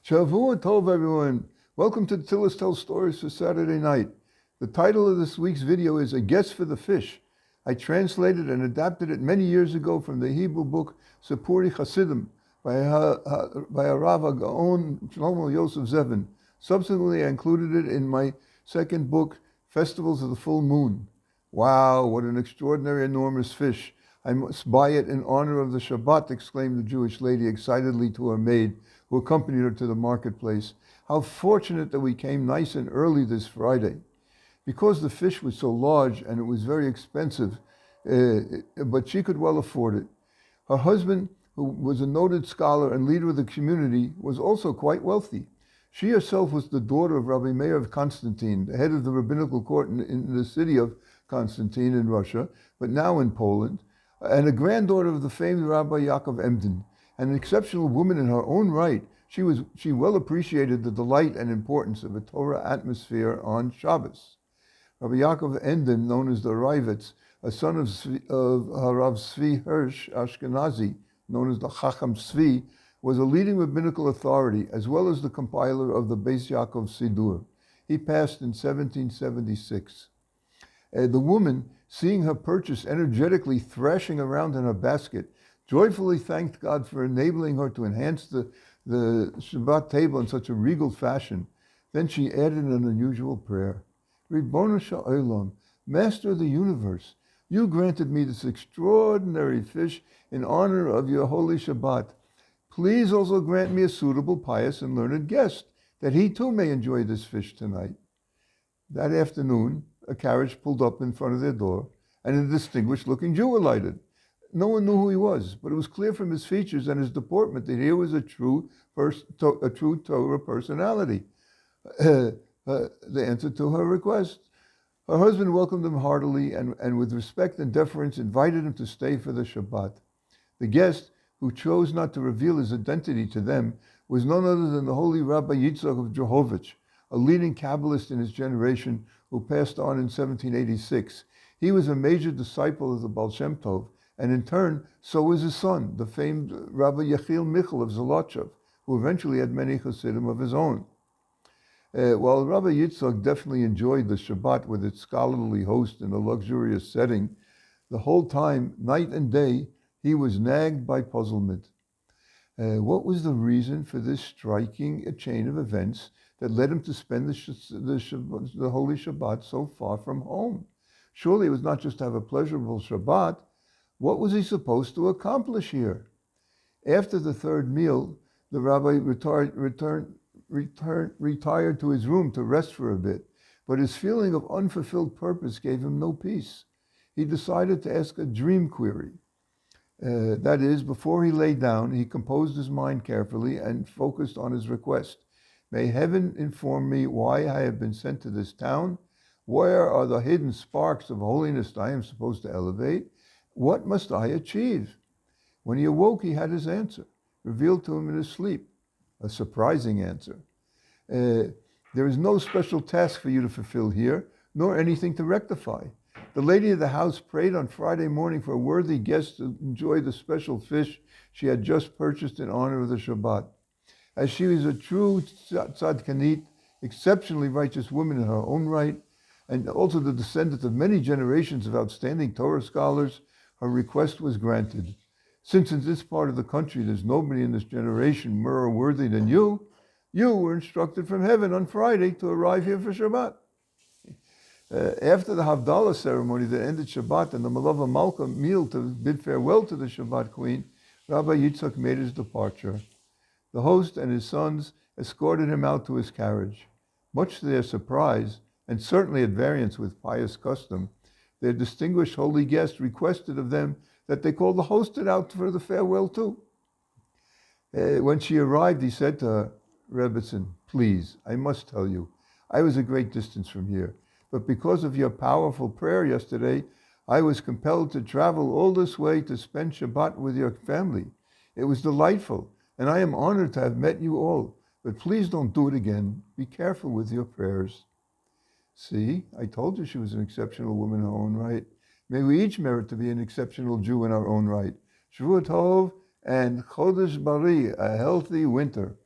Shavua Tov, everyone. Welcome to Tillis Tells Stories for Saturday night. The title of this week's video is A Guess for the Fish. I translated and adapted it many years ago from the Hebrew book Sepuri Hasidim by a Rav Gaon Shlomo Yosef Zevin. Subsequently, I included it in my second book, Festivals of the Full Moon. Wow, what an extraordinary, enormous fish. I must buy it in honor of the Shabbat, exclaimed the Jewish lady excitedly to her maid, who accompanied her to the marketplace. How fortunate that we came nice and early this Friday. Because the fish was so large and it was very expensive, but she could well afford it. Her husband, who was a noted scholar and leader of the community, was also quite wealthy. She herself was the daughter of Rabbi Meir of Constantine, the head of the rabbinical court in the city of Constantine in Russia, but now in Poland, and a granddaughter of the famed Rabbi Yaakov Emden. An exceptional woman in her own right, she well appreciated the delight and importance of a Torah atmosphere on Shabbos. Rabbi Yaakov Emden, known as the Raivitz, a son of Harav Tzvi Hirsch Ashkenazi, known as the Chacham Tzvi, was a leading rabbinical authority, as well as the compiler of the Beis Yaakov Sidur. He passed in 1776. The woman, seeing her purchase energetically thrashing around in her basket, joyfully thanked God for enabling her to enhance the Shabbat table in such a regal fashion. Then she added an unusual prayer. Ribono Sha'olam, Master of the universe, you granted me this extraordinary fish in honor of your holy Shabbat. Please also grant me a suitable, pious, and learned guest, that he too may enjoy this fish tonight. That afternoon, a carriage pulled up in front of their door, and a distinguished-looking Jew alighted. No one knew who he was, but it was clear from his features and his deportment that here was a true Torah personality. The answer to her request. Her husband welcomed him heartily and with respect and deference invited him to stay for the Shabbat. The guest, who chose not to reveal his identity to them, was none other than the holy Rabbi Yitzchak of Jehovich, a leading Kabbalist in his generation who passed on in 1786. He was a major disciple of the Baal Shem Tov, and in turn, so was his son, the famed Rabbi Yechiel Michal of Zolochov, who eventually had many Hasidim of his own. While Rabbi Yitzchak definitely enjoyed the Shabbat with its scholarly host in a luxurious setting, the whole time, night and day, he was nagged by puzzlement. What was the reason for this striking chain of events that led him to spend the Holy Shabbat so far from home? Surely it was not just to have a pleasurable Shabbat. What was he supposed to accomplish here? After the third meal, the rabbi retired to his room to rest for a bit, but his feeling of unfulfilled purpose gave him no peace. He decided to ask a dream query. That is, before he lay down, he composed his mind carefully and focused on his request. May heaven inform me why I have been sent to this town. Where are the hidden sparks of holiness I am supposed to elevate? What must I achieve? When he awoke, he had his answer, revealed to him in his sleep. A surprising answer. There is no special task for you to fulfill here, nor anything to rectify. The lady of the house prayed on Friday morning for a worthy guest to enjoy the special fish she had just purchased in honor of the Shabbat. As she was a true tzadkanit, exceptionally righteous woman in her own right, and also the descendant of many generations of outstanding Torah scholars, her request was granted. Since in this part of the country there's nobody in this generation more worthy than you were instructed from heaven on Friday to arrive here for Shabbat. After the Havdalah ceremony that ended Shabbat and the Malava Malka meal to bid farewell to the Shabbat queen, Rabbi Yitzchak made his departure. The host and his sons escorted him out to his carriage. Much to their surprise, and certainly at variance with pious custom, their distinguished holy guest requested of them that they call the hosted out for the farewell too. When she arrived, he said to her, Rebbetzin, please, I must tell you, I was a great distance from here, but because of your powerful prayer yesterday, I was compelled to travel all this way to spend Shabbat with your family. It was delightful, and I am honored to have met you all, but please don't do it again. Be careful with your prayers. See, I told you she was an exceptional woman in her own right. May we each merit to be an exceptional Jew in our own right. Shavua Tov and Chodesh Bari, a healthy winter.